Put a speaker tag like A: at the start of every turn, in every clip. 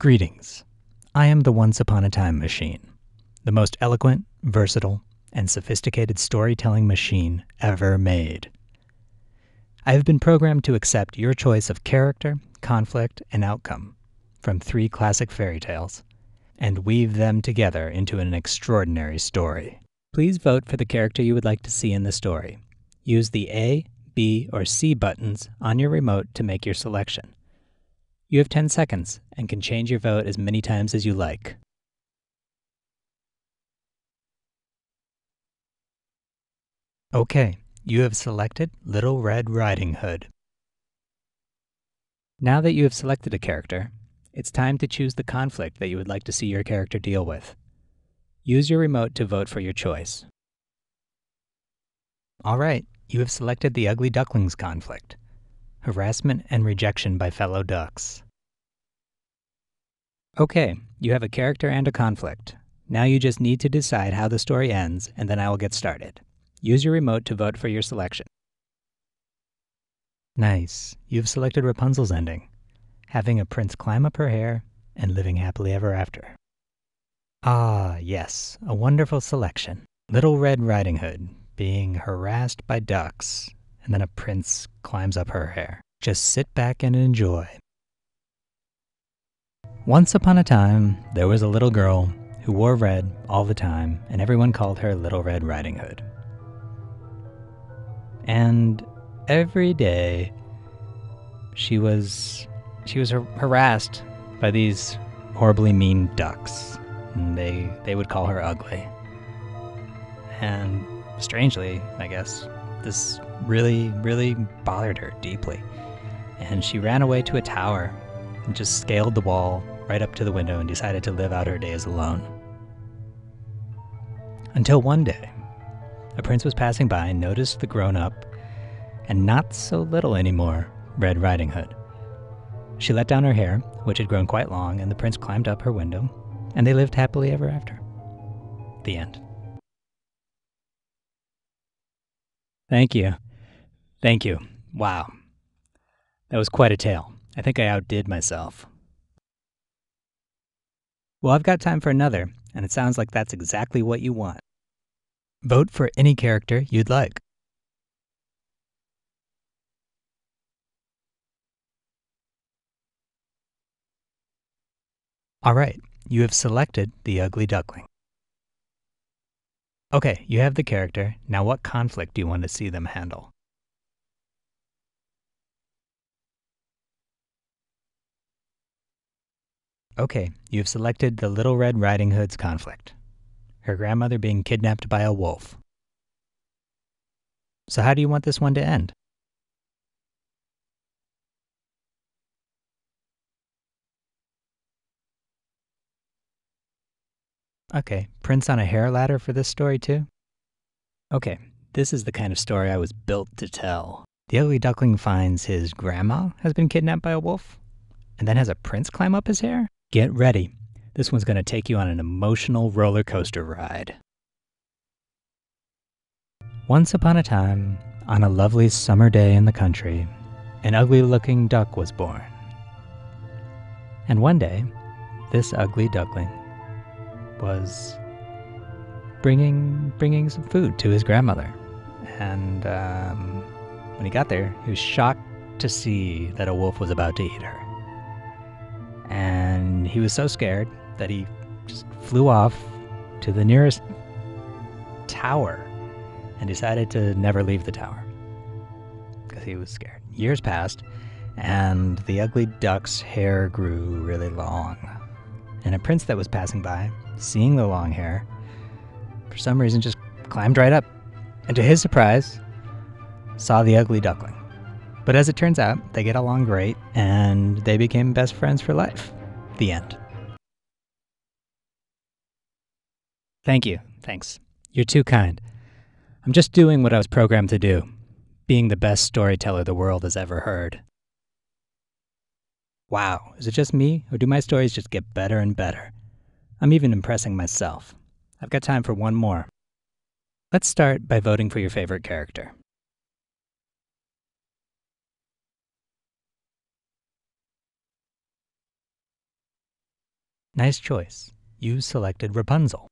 A: Greetings. I am the Once Upon a Time machine, the most eloquent, versatile, and sophisticated storytelling machine ever made. I have been programmed to accept your choice of character, conflict, and outcome from 3 classic fairy tales and weave them together into an extraordinary story. Please vote for the character you would like to see in the story. Use the A, B, or C buttons on your remote to make your selection. You have 10 seconds and can change your vote as many times as you like. Okay, you have selected Little Red Riding Hood. Now that you have selected a character, it's time to choose the conflict that you would like to see your character deal with. Use your remote to vote for your choice. All right, you have selected the Ugly Ducklings conflict. Harassment and rejection by fellow ducks. Okay, you have a character and a conflict. Now you just need to decide how the story ends, and then I will get started. Use your remote to vote for your selection. Nice. You've selected Rapunzel's ending, having a prince climb up her hair and living happily ever after. Ah, yes, a wonderful selection. Little Red Riding Hood being harassed by ducks, and then a prince climbs up her hair. Just sit back and enjoy. Once upon a time, there was a little girl who wore red all the time, and everyone called her Little Red Riding Hood. And every day, she was harassed by these horribly mean ducks. And they would call her ugly. And strangely, I guess, this really, really bothered her deeply. And she ran away to a tower and just scaled the wall right up to the window and decided to live out her days alone. Until one day, a prince was passing by and noticed the grown-up, and not so little anymore, Red Riding Hood. She let down her hair, which had grown quite long, and the prince climbed up her window, and they lived happily ever after. The end. Thank you. Thank you. Wow. That was quite a tale. I think I outdid myself. Well, I've got time for another, and it sounds like that's exactly what you want. Vote for any character you'd like. All right, you have selected the Ugly Duckling. Okay, you have the character. Now what conflict do you want to see them handle? Okay, you've selected the Little Red Riding Hood's conflict. Her grandmother being kidnapped by a wolf. So how do you want this one to end? Okay, prince on a hair ladder for this story too? Okay, this is the kind of story I was built to tell. The Ugly Duckling finds his grandma has been kidnapped by a wolf, and then has a prince climb up his hair? Get ready. This one's going to take you on an emotional roller coaster ride. Once upon a time, on a lovely summer day in the country, an ugly-looking duck was born. And one day, this ugly duckling was bringing some food to his grandmother. And when he got there, he was shocked to see that a wolf was about to eat her. And he was so scared that he just flew off to the nearest tower and decided to never leave the tower because he was scared. Years passed, and the ugly duck's hair grew really long. And a prince that was passing by, seeing the long hair, for some reason just climbed right up, and to his surprise, saw the ugly duckling. But as it turns out, they get along great, and they became best friends for life. The end. Thank you. Thanks. You're too kind. I'm just doing what I was programmed to do, being the best storyteller the world has ever heard. Wow, is it just me, or do my stories just get better and better? I'm even impressing myself. I've got time for one more. Let's start by voting for your favorite character. Nice choice. You selected Rapunzel.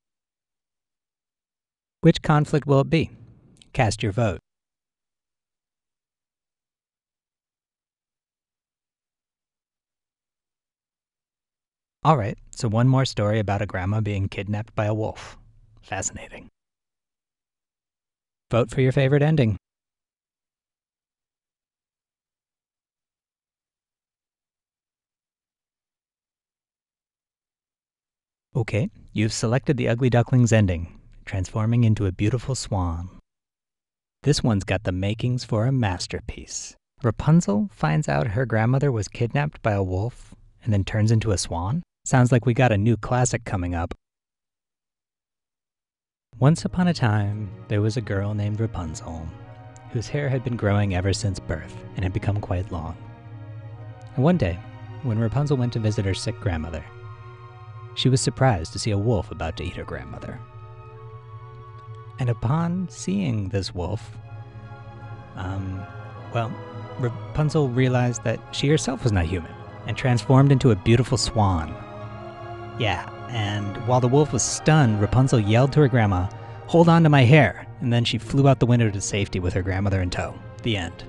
A: Which conflict will it be? Cast your vote. All right, so one more story about a grandma being kidnapped by a wolf. Fascinating. Vote for your favorite ending. Okay, you've selected the Ugly Duckling's ending, transforming into a beautiful swan. This one's got the makings for a masterpiece. Rapunzel finds out her grandmother was kidnapped by a wolf and then turns into a swan? Sounds like we got a new classic coming up. Once upon a time, there was a girl named Rapunzel, whose hair had been growing ever since birth and had become quite long. And one day, when Rapunzel went to visit her sick grandmother, she was surprised to see a wolf about to eat her grandmother. And upon seeing this wolf, Rapunzel realized that she herself was not human and transformed into a beautiful swan. Yeah, and while the wolf was stunned, Rapunzel yelled to her grandma, "Hold on to my hair," and then she flew out the window to safety with her grandmother in tow. The end.